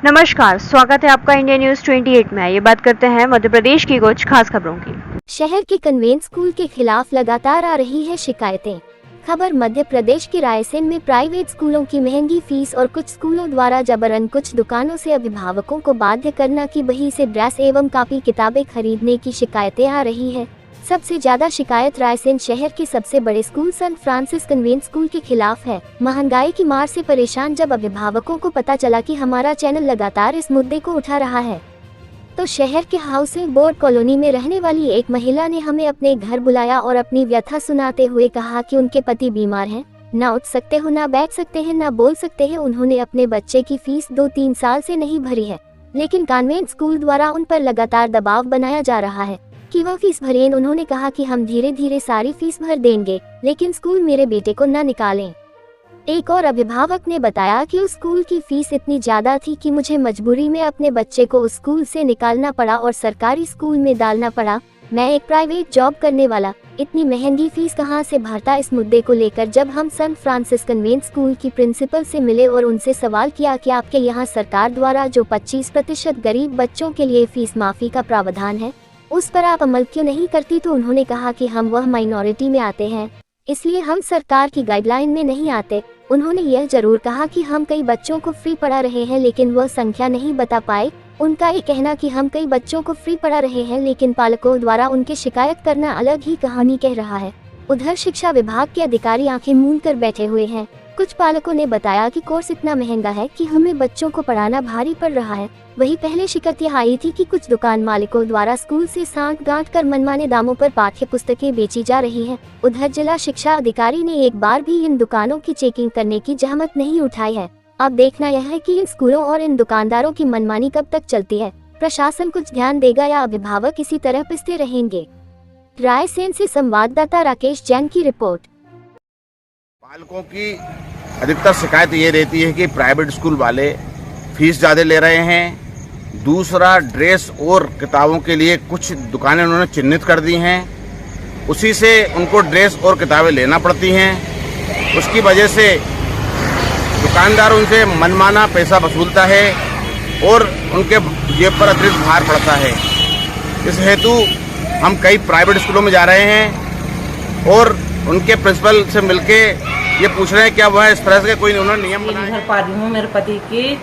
नमस्कार, स्वागत है आपका इंडिया न्यूज 28 में। ये बात करते हैं मध्य प्रदेश की कुछ खास खबरों की। शहर के कन्वेंट स्कूल के खिलाफ लगातार आ रही है शिकायतें। खबर मध्य प्रदेश के रायसेन में प्राइवेट स्कूलों की महंगी फीस और कुछ स्कूलों द्वारा जबरन कुछ दुकानों से अभिभावकों को बाध्य करना की बही से ड्रेस एवं कापी किताबें खरीदने की शिकायतें आ रही है। सबसे ज्यादा शिकायत रायसेन शहर के सबसे बड़े school Saint Francis Convent School के खिलाफ है। महंगाई की मार से परेशान जब अभिभावकों को पता चला कि हमारा चैनल लगातार इस मुद्दे को उठा रहा है, तो शहर के हाउसिंग बोर्ड कॉलोनी में रहने वाली एक महिला ने हमें अपने घर बुलाया और अपनी व्यथा सुनाते हुए कहा कि उनके पति बीमार हैं, ना उठ सकते हो, ना बैठ सकते हैं, ना बोल सकते हैं। उन्होंने अपने बच्चे की फीस 2-3 साल से नहीं भरी है, लेकिन कॉन्वेंट स्कूल द्वारा उन पर लगातार दबाव बनाया जा रहा है कि वह फीस भरें। उन्होंने कहा कि हम धीरे धीरे सारी फीस भर देंगे, लेकिन स्कूल मेरे बेटे को न निकालें। एक और अभिभावक ने बताया कि उस स्कूल की फीस इतनी ज्यादा थी कि मुझे मजबूरी में अपने बच्चे को उस स्कूल से निकालना पड़ा और सरकारी स्कूल में डालना पड़ा। मैं एक प्राइवेट जॉब करने वाला इतनी महंगी फीस कहां से भरता। इस मुद्दे को लेकर जब हम सेंट फ्रांसिस कन्वेंट स्कूल की प्रिंसिपल से मिले और उनसे सवाल किया कि आपके यहाँ सरकार द्वारा जो 25% गरीब बच्चों के लिए फीस माफी का प्रावधान है, उस पर आप अमल क्यों नहीं करती, तो उन्होंने कहा कि हम वह माइनॉरिटी में आते हैं, इसलिए हम सरकार की गाइडलाइन में नहीं आते। उन्होंने यह जरूर कहा कि हम कई बच्चों को फ्री पढ़ा रहे हैं, लेकिन वह संख्या नहीं बता पाए। उनका ये कहना कि हम कई बच्चों को फ्री पढ़ा रहे हैं, लेकिन पालकों द्वारा उनके शिकायत करना अलग ही कहानी कह रहा है। उधर शिक्षा विभाग के अधिकारी आंखें मूंद कर बैठे हुए हैं। कुछ पालकों ने बताया कि कोर्स इतना महंगा है कि हमें बच्चों को पढ़ाना भारी पड़ रहा है। वहीं पहले शिकायत यह आई थी कि कुछ दुकान मालिकों द्वारा स्कूल से सांठ गांठ कर मनमाने दामों पर पाठ्य पुस्तकें बेची जा रही हैं। उधर जिला शिक्षा अधिकारी ने एक बार भी इन दुकानों की चेकिंग करने की जहमत नहीं उठाई है। अब देखना यह है कि इन स्कूलों और इन दुकानदारों की मनमानी कब तक चलती है। प्रशासन कुछ ध्यान देगा या अभिभावक इसी तरह पिसते रहेंगे। रायसेन से संवाददाता राकेश जैन की रिपोर्ट। पालकों की अधिकतर शिकायत ये रहती है कि प्राइवेट स्कूल वाले फीस ज़्यादा ले रहे हैं। दूसरा, ड्रेस और किताबों के लिए कुछ दुकानें उन्होंने चिन्हित कर दी हैं, उसी से उनको ड्रेस और किताबें लेना पड़ती हैं। उसकी वजह से दुकानदार उनसे मनमाना पैसा वसूलता है और उनके जेब पर अतिरिक्त भार पड़ता है। इस हेतु हम कई प्राइवेट स्कूलों में जा रहे हैं और उनके प्रिंसिपल से मिलके ये पूछ रहे हैं क्या वह इस तरह से कोई उन्होंने नियम बनाए। घर पा रही हूँ, मेरे पति की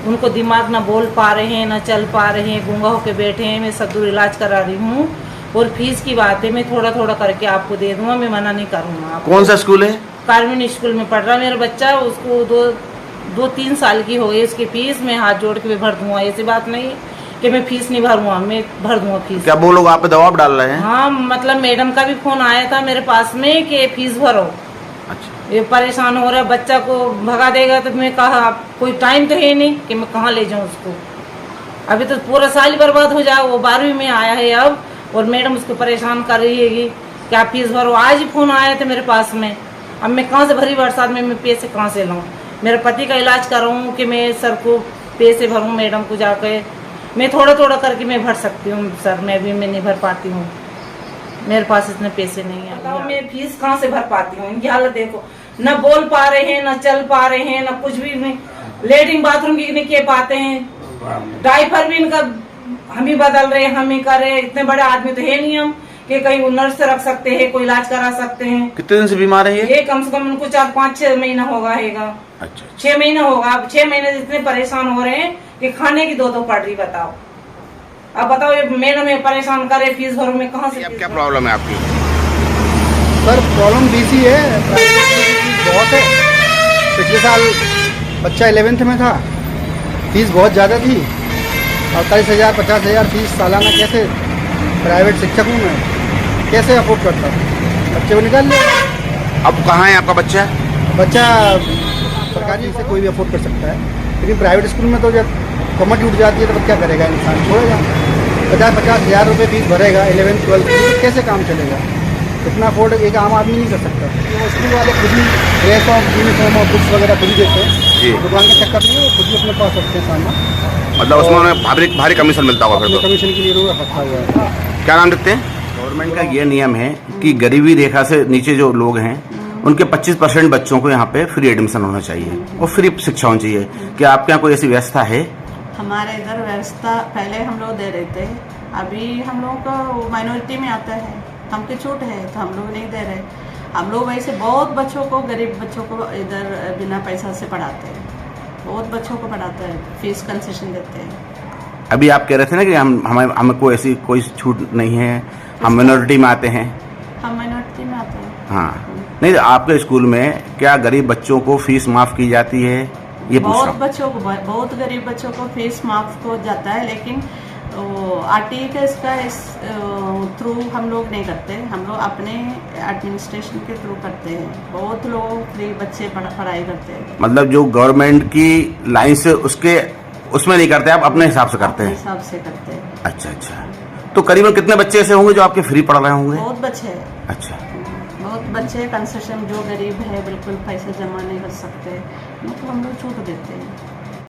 उनको दिमाग ना बोल पा रहे हैं, ना चल पा रहे हैं, गूंगा होके बैठे हैं। मैं सब दूर इलाज करा रही हूँ और फीस की बात है, मैं थोड़ा थोड़ा करके आपको दे दूंगा, मैं मना नहीं करूँगा। कौन सा स्कूल है? कॉन्वेंट स्कूल में पढ़ रहा मेरा बच्चा, उसको 2-3 साल की हो गई उसकी फीस। मैं हाथ जोड़ के भर दूंगा, ऐसी बात नहीं कि मैं फीस नहीं भरूंगा, मैं भर दूंगा फीस। क्या वो लोग आप पे दबाव डाल रहे हैं? हाँ, मतलब मैडम का भी फोन आया था मेरे पास में कि फीस भरो। अच्छा, ये परेशान हो रहा है, बच्चा को भगा देगा तो मैं कहा कोई टाइम तो है नहीं कि मैं कहाँ ले जाऊँ उसको। अभी तो पूरा साल ही बर्बाद हो जाए। वो 12वीं में आया है अब और मैडम उसको परेशान कर रही है कि क्या फीस भरो। आज ही फोन आया था मेरे पास में, अब मैं कहाँ से भरी बरसात में मैं पैसे कहाँ से लाऊं। मेरे पति का इलाज कराऊँ कि मैं सर को पैसे भरूँ, मैडम को जाकर मैं थोड़ा थोड़ा करके मैं भर सकती हूँ सर, मैं नहीं भर पाती हूँ, मेरे पास इतने पैसे नहीं है। मैं फीस कहाँ से भर पाती हूँ। इनकी हालत देखो, न बोल पा रहे हैं, न चल पा रहे हैं, न कुछ भी नहीं। लेटरिन बाथरूम की नहीं कह पाते हैं। डायपर भी इनका हम ही बदल रहे हैं, हम ही कर रहे हैं। इतने बड़े आदमी तो है नहीं हम कि कहीं नर्स रख सकते हैं, कोई इलाज करा सकते हैं। कितने दिन से बीमार है ये कम से कम उनको 4-5-6 महीना होगा हैगा। अच्छा, 6 महीना होगा। अब 6 महीने से इतने परेशान हो रहे हैं कि खाने की 2 पड़ रही। बताओ, अब बताओ, ये मैडम ये परेशान करे, फीस भरो, मैं कहाँ से। अब क्या प्रॉब्लम है आपकी? सर प्रॉब्लम बीसी है, बहुत है। पिछले साल बच्चा 11th में था, फीस बहुत ज़्यादा थी। 48,000 50,000 फीस सालाना। कैसे प्राइवेट शिक्षक हूँ मैं, कैसे अफोर्ड करता हूँ? बच्चे को निकाल लिया। अब कहाँ है आपका बच्चा? बच्चा सरकारी से कोई भी अफोर्ड कर सकता है, लेकिन प्राइवेट स्कूल में तो जब कमर टूट जाती है तो क्या करेगा इंसान, छोड़ेगा। 50-50 हज़ार रुपये फीस भरेगा 11th 12th की, तो कैसे काम चलेगा? इतना अफोर्ड एक आम आदमी नहीं कर सकता। तो स्कूल वाले खुद ही ड्रेस और यूनिफॉर्म और बुक्स वगैरह खुद ही देते हैं, दुकान का चक्कर नहीं है, वो खुद ही अपने पास रखते हैं सामान। मतलब उसमें उन्हें भारी कमीशन मिलता होगा फिर तो। कमीशन के लिए रोज रखा हुआ है। क्या नाम लिखते हैं? गवर्नमेंट का ये नियम है कि गरीबी रेखा से नीचे जो लोग हैं उनके 25% बच्चों को यहाँ पे फ्री एडमिशन होना चाहिए और फ्री शिक्षा होनी चाहिए। क्या आपके यहाँ कोई ऐसी व्यवस्था है? हमारे इधर व्यवस्था पहले हम लोग दे रहे थे, अभी हम लोग का माइनॉरिटी में आता है, हमके छूट है तो हम लोग नहीं दे रहे। हम लोग वैसे बहुत बच्चों को, गरीब बच्चों को इधर बिना पैसा से पढ़ाते हैं, बहुत बच्चों को पढ़ाते हैं, फीस कंसेशन देते हैं। अभी आप कह रहे थे ना कि हमें कोई ऐसी कोई छूट नहीं है, हम माइनॉरिटी में आते हैं। हम माइनॉरिटी में आते हैं। हाँ, नहीं आपके स्कूल में क्या गरीब बच्चों को फीस माफ की जाती है? ये बहुत बच्चों को, बहुत गरीब बच्चों को फीस माफ हो जाता है, लेकिन आरटीई का इसका इस थ्रू हम लोग नहीं करते, हम लोग अपने एडमिनिस्ट्रेशन के थ्रू करते हैं। बहुत लोग फ्री बच्चे पढ़ाई करते हैं। मतलब जो गवर्नमेंट की लाइन से उसमें नहीं करते, आप अपने हिसाब से करते हैं? हिसाब से करते हैं। अच्छा अच्छा, तो करीबन कितने बच्चे ऐसे होंगे जो आपके फ्री पढ़ रहे होंगे? बहुत बच्चे हैं। अच्छा, बहुत बच्चे कंसेशन, जो गरीब है बिल्कुल पैसे जमा नहीं कर सकते, उनको हम लोग छूट देते हैं।